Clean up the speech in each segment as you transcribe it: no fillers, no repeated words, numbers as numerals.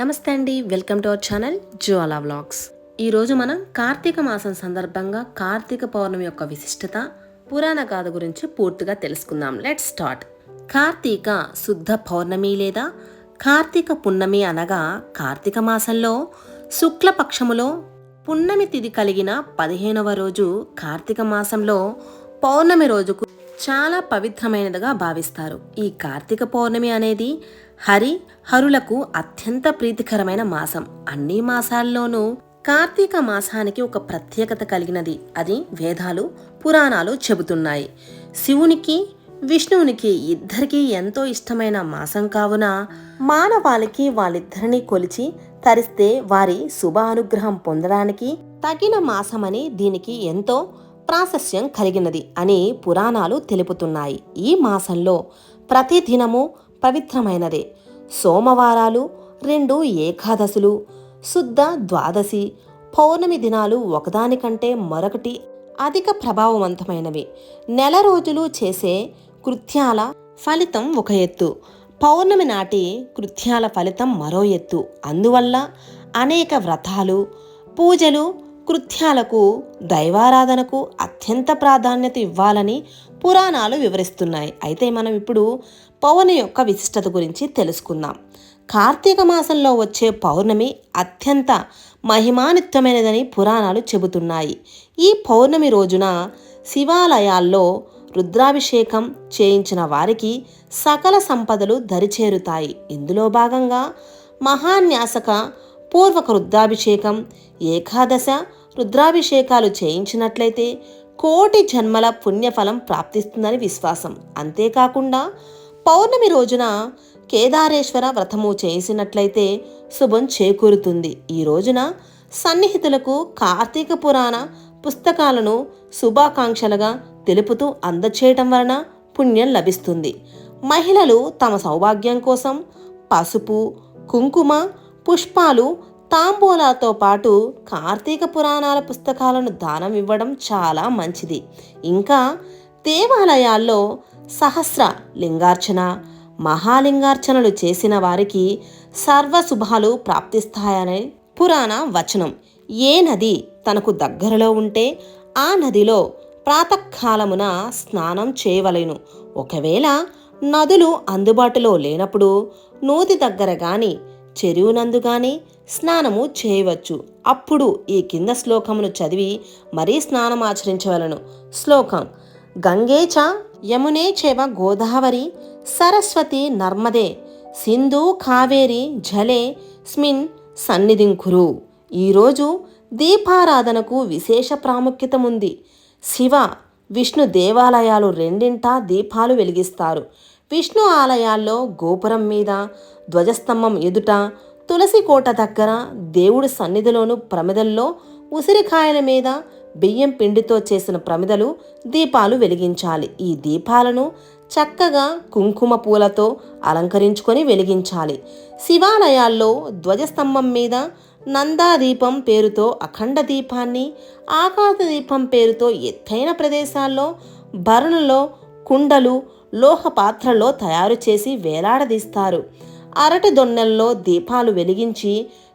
నమస్తే అండి, welcome to our channel Jwala vlogs. ఈరోజు మనం కార్తీక మాసం సందర్భంగా కార్తీక పౌర్ణమి యొక్క విశిష్టత, పురాణ గాథ గురించి పూర్తిగా తెలుసుకుందాం. Let's start. కార్తీక శుద్ధ పౌర్ణమి లేదా కార్తీక పున్నమి అనగా కార్తీక మాసంలో శుక్లపక్షములో పున్నమి తిథి కలిగిన 15వ రోజు కార్తీక మాసంలో పౌర్ణమి రోజుకు చాలా పవిత్రమైనదిగా భావిస్తారు. ఈ కార్తీక పౌర్ణమి అనేది హరులకు అత్యంత ప్రీతికరమైన మాసం. అన్ని మాసాల్లోనూ కార్తీక మాసానికి ఒక ప్రత్యేకత కలిగినది. అది వేదాలు, పురాణాలు చెబుతున్నాయి. శివునికి, విష్ణువునికి ఇద్దరికీ ఎంతో ఇష్టమైన మాసం కావున మానవాళికి వాళ్ళిద్దరినీ కొలిచి తరిస్తే వారి శుభ అనుగ్రహం పొందడానికి తగిన మాసమని, దీనికి ఎంతో ప్రాశస్త్యం కలిగినది అని పురాణాలు తెలుపుతున్నాయి. ఈ మాసంలో ప్రతి దినము పవిత్రమైనదే. సోమవారాలు, 2 ఏకాదశులు, శుద్ధ ద్వాదశి, పౌర్ణమి దినాలు ఒకదానికంటే మరొకటి అధిక ప్రభావవంతమైనవి. నెల రోజులు చేసే కృత్యాల ఫలితం ఒక ఎత్తు, పౌర్ణమి నాటి కృత్యాల ఫలితం మరో ఎత్తు. అందువల్ల అనేక వ్రతాలు, పూజలు, కృత్యాలకు, దైవారాధనకు అత్యంత ప్రాధాన్యత ఇవ్వాలని పురాణాలు వివరిస్తున్నాయి. అయితే మనం ఇప్పుడు పౌర్ణమి యొక్క విశిష్టత గురించి తెలుసుకుందాం. కార్తీక మాసంలో వచ్చే పౌర్ణమి అత్యంత మహిమాన్వితమైనదని పురాణాలు చెబుతున్నాయి. ఈ పౌర్ణమి రోజున శివాలయాల్లో రుద్రాభిషేకం చేయించిన వారికి సకల సంపదలు దరిచేరుతాయి. ఇందులో భాగంగా మహాన్యాసక పూర్వక రుద్రాభిషేకం, ఏకాదశ రుద్రాభిషేకాలు చేయించినట్లయితే కోటి జన్మల పుణ్యఫలం ప్రాప్తిస్తుందని విశ్వాసం. అంతేకాకుండా పౌర్ణమి రోజున కేదారేశ్వర వ్రతము చేసినట్లయితే శుభం చేకూరుతుంది. ఈ రోజున సన్నిహితులకు కార్తీక పురాణ పుస్తకాలను శుభాకాంక్షలుగా తెలుపుతూ అందచేయటం వలన పుణ్యం లభిస్తుంది. మహిళలు తమ సౌభాగ్యం కోసం పసుపు, కుంకుమ, పుష్పాలు, తాంబూలాతో పాటు కార్తీక పురాణాల పుస్తకాలను దానం ఇవ్వడం చాలా మంచిది. ఇంకా దేవాలయాల్లో సహస్ర లింగార్చన, మహాలింగార్చనలు చేసిన వారికి సర్వశుభాలు ప్రాప్తిస్తాయని పురాణ వచనం. ఏ నది తనకు దగ్గరలో ఉంటే ఆ నదిలో ప్రాతకాలమున స్నానం చేయవలెను. ఒకవేళ నదులు అందుబాటులో లేనప్పుడు నూతి దగ్గర గాని, చెరువునందు గాని స్నానము చేయవచ్చు. అప్పుడు ఈ కింద శ్లోకమును చదివి మరీ స్నానం ఆచరించవలను. శ్లోకం: గంగే చ యమునే చైవ గోదావరి సరస్వతి నర్మదే సింధు కావేరి జలే స్మిన్ సన్నిధిం కురు. ఈరోజు దీపారాధనకు విశేష ప్రాముఖ్యత ఉంది. శివ, విష్ణు దేవాలయాలు రెండింటా దీపాలు వెలిగిస్తారు. విష్ణు ఆలయాల్లో గోపురం మీద, ధ్వజస్తంభం ఎదుట, తులసి కోట దగ్గర, దేవుడి సన్నిధిలోను ప్రమిదల్లో ఉసిరికాయల మీద బియ్యం పిండితో చేసిన ప్రమిదలు దీపాలు వెలిగించాలి. ఈ దీపాలను చక్కగా కుంకుమ పూలతో అలంకరించుకొని వెలిగించాలి. శివాలయాల్లో ధ్వజస్తంభం మీద నందాదీపం పేరుతో అఖండ దీపాన్ని, ఆకాశ దీపం పేరుతో ఎత్తైన ప్రదేశాల్లో భరణలో, కుండలు, లోహ పాత్రల్లో తయారు చేసి వేలాడదీస్తారు. అరటి దొన్నెల్లో దీపాలు వెలిగించి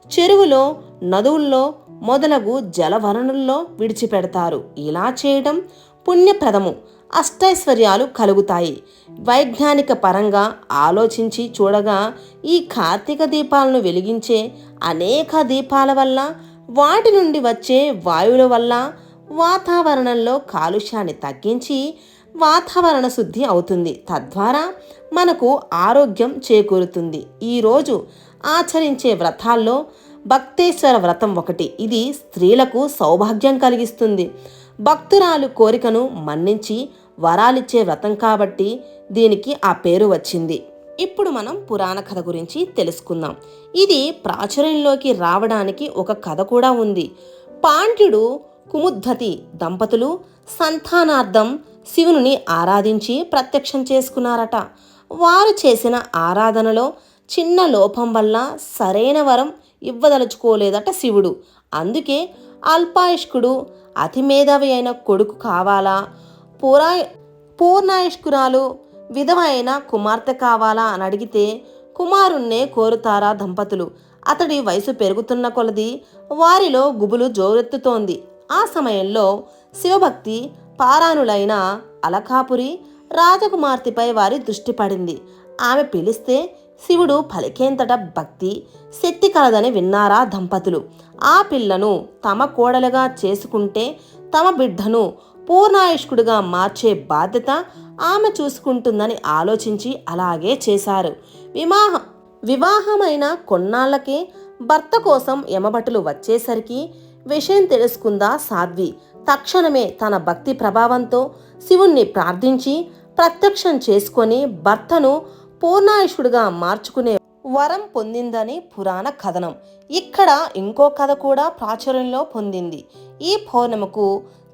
చెరువులో, నదుల్లో మొదలగు జలవనరుల్లో విడిచిపెడతారు. ఇలా చేయడం పుణ్యప్రదము, అష్టైశ్వర్యాలు కలుగుతాయి. వైజ్ఞానిక పరంగా ఆలోచించి చూడగా ఈ కార్తీక దీపాలను వెలిగించే అనేక దీపాల వల్ల, వాటి నుండి వచ్చే వాయువుల వల్ల వాతావరణంలో కాలుష్యాన్ని తగ్గించి వాతావరణ శుద్ధి అవుతుంది. తద్వారా మనకు ఆరోగ్యం చేకూరుతుంది. ఈరోజు ఆచరించే వ్రతాల్లో భక్తేశ్వర వ్రతం ఒకటి. ఇది స్త్రీలకు సౌభాగ్యం కలిగిస్తుంది. భక్తురాలు కోరికను మన్నించి వరాలిచ్చే వ్రతం కాబట్టి దీనికి ఆ పేరు వచ్చింది. ఇప్పుడు మనం పురాణ కథ గురించి తెలుసుకుందాం. ఇది ప్రాచుర్యంలోకి రావడానికి ఒక కథ కూడా ఉంది. పాండ్యుడు, కుముద్వతి దంపతులు సంతానార్థం శివుని ఆరాధించి ప్రత్యక్షం చేసుకున్నారట. వారు చేసిన ఆరాధనలో చిన్న లోపం వల్ల సరైన వరం ఇవ్వదలుచుకోలేదట శివుడు. అందుకే అల్పాయుష్కుడు, అతి మేధావి అయిన కొడుకు కావాలా, పూర్ణాయుష్కురాలు విధవ అయిన కుమార్తె కావాలా అని అడిగితే కుమారుణ్ణే కోరుతారా దంపతులు. అతడి వయసు పెరుగుతున్న కొలది వారిలో గుబులు జోరెత్తుతోంది. ఆ సమయంలో శివభక్తి పారానులైన అలకాపురి రాజకుమార్తెపై వారి దృష్టి పడింది. ఆమె పిలిస్తే శివుడు పలికేంతట భక్తి శక్తి కలదని విన్నారా దంపతులు. ఆ పిల్లను తమ కోడలుగా చేసుకుంటే తమ బిడ్డను పూర్ణాయుష్కుడిగా మార్చే బాధ్యత ఆమె చూసుకుంటుందని ఆలోచించి అలాగే చేశారు. వివాహమైన కొన్నాళ్లకే భర్త కోసం యమభటులు వచ్చేసరికి విషయం తెలుసుకుందా సాధ్వి. తక్షణమే తన భక్తి ప్రభావంతో శివుణ్ణి ప్రార్థించి ప్రత్యక్షం చేసుకొని భర్తను పూర్ణాయుష్కుడిగా మార్చుకునే వరం పొందిందని పురాణ కథనం. ఇక్కడ ఇంకో కథ కూడా ప్రాచుర్యంలో పొందింది. ఈ పౌర్ణమికు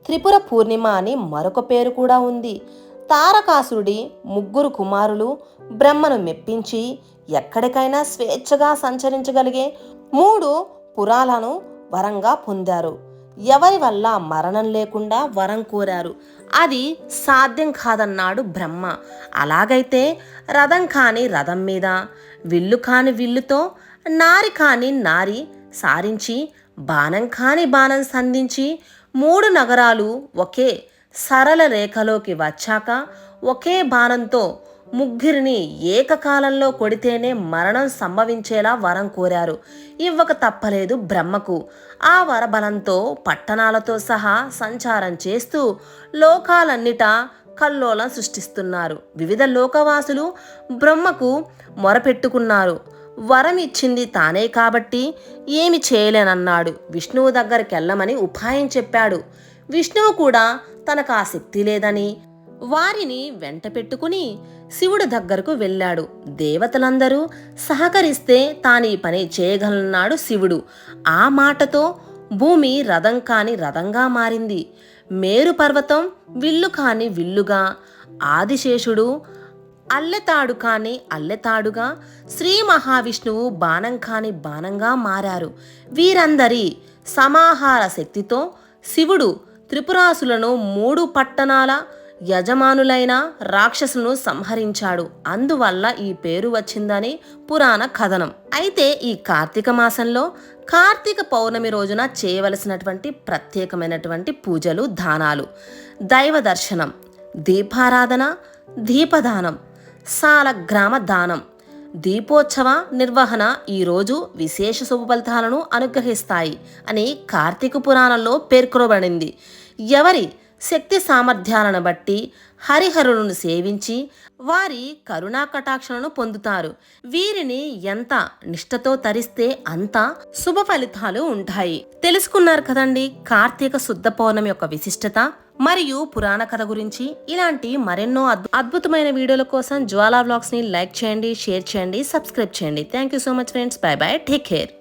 త్రిపుర పూర్ణిమ అని మరొక పేరు కూడా ఉంది. తారకాసురుడి 3 కుమారులు బ్రహ్మను మెప్పించి ఎక్కడికైనా స్వేచ్ఛగా సంచరించగలిగే 3 పురాలను వరంగా పొందారు. ఎవరి వల్ల మరణం లేకుండా వరం కోరారు. అది సాధ్యం కాదన్నాడు బ్రహ్మ. అలాగైతే రథం కాని రథం మీద, విల్లు కాని విల్లుతో, నారి కాని నారి సారించి, బాణం కాని బాణం సంధించి 3 నగరాలు ఒకే సరళ రేఖలోకి వచ్చాక ఒకే బాణంతో 3 ఏకకాలంలో కొడితేనే మరణం సంభవించేలా వరం కోరారు. ఇవ్వక తప్పలేదు బ్రహ్మకు. ఆ వరబలంతో పట్టణాలతో సహా సంచారం చేస్తూ లోకాలన్నిటా కల్లోలం సృష్టిస్తున్నారు. వివిధ లోకవాసులు బ్రహ్మకు మొరపెట్టుకున్నారు. వరం ఇచ్చింది తానే కాబట్టి ఏమి చేయలేనన్నాడు. విష్ణువు దగ్గరికి వెళ్ళమని ఉపాయం చెప్పాడు. విష్ణువు కూడా తనకు ఆ శక్తి లేదని వారిని వెంట పెట్టుకుని శివుడి దగ్గరకు వెళ్ళాడు. దేవతలందరూ సహకరిస్తే తానీ పని చేయగలన్నాడు శివుడు. ఆ మాటతో భూమి రథం కాని రథంగా మారింది. మేరు పర్వతం విల్లు కాని విల్లుగా, ఆదిశేషుడు అల్లెతాడు కాని అల్లెతాడుగా, శ్రీ మహావిష్ణువు బాణం కాని బాణంగా మారారు. వీరందరి సమాహార శక్తితో శివుడు త్రిపురాసులను 3 పట్టణాల యజమానులైన రాక్షసులను సంహరించాడు. అందువల్ల ఈ పేరు వచ్చిందని పురాణ కథనం. అయితే ఈ కార్తీక మాసంలో కార్తీక పౌర్ణమి రోజున చేయవలసినటువంటి ప్రత్యేకమైనటువంటి పూజలు, దానాలు: దైవ దర్శనం, దీపారాధన, దీపదానం, సాలగ్రామ దానం, దీపోత్సవ నిర్వహణ ఈరోజు విశేష శుభ ఫలితాలను అనుగ్రహిస్తాయి అని కార్తీక పురాణంలో పేర్కొనబడింది. ఎవరి శక్తి సామర్థ్యాలను బట్టి హరిహరులను సేవించి వారి కరుణా కటాక్షలను పొందుతారు. వీరిని ఎంత నిష్ఠతో తరిస్తే అంత శుభ ఫలితాలు ఉంటాయి. తెలుసుకున్నారు కదండి కార్తీక శుద్ధ పౌర్ణమి యొక్క విశిష్టత మరియు పురాణ కథ గురించి. ఇలాంటి మరెన్నో అద్భుతమైన వీడియోల కోసం జ్వాలా వ్లాగ్స్ ని లైక్ చేయండి, షేర్ చేయండి, సబ్స్క్రైబ్ చేయండి. Thank you so much friends. By by, take care.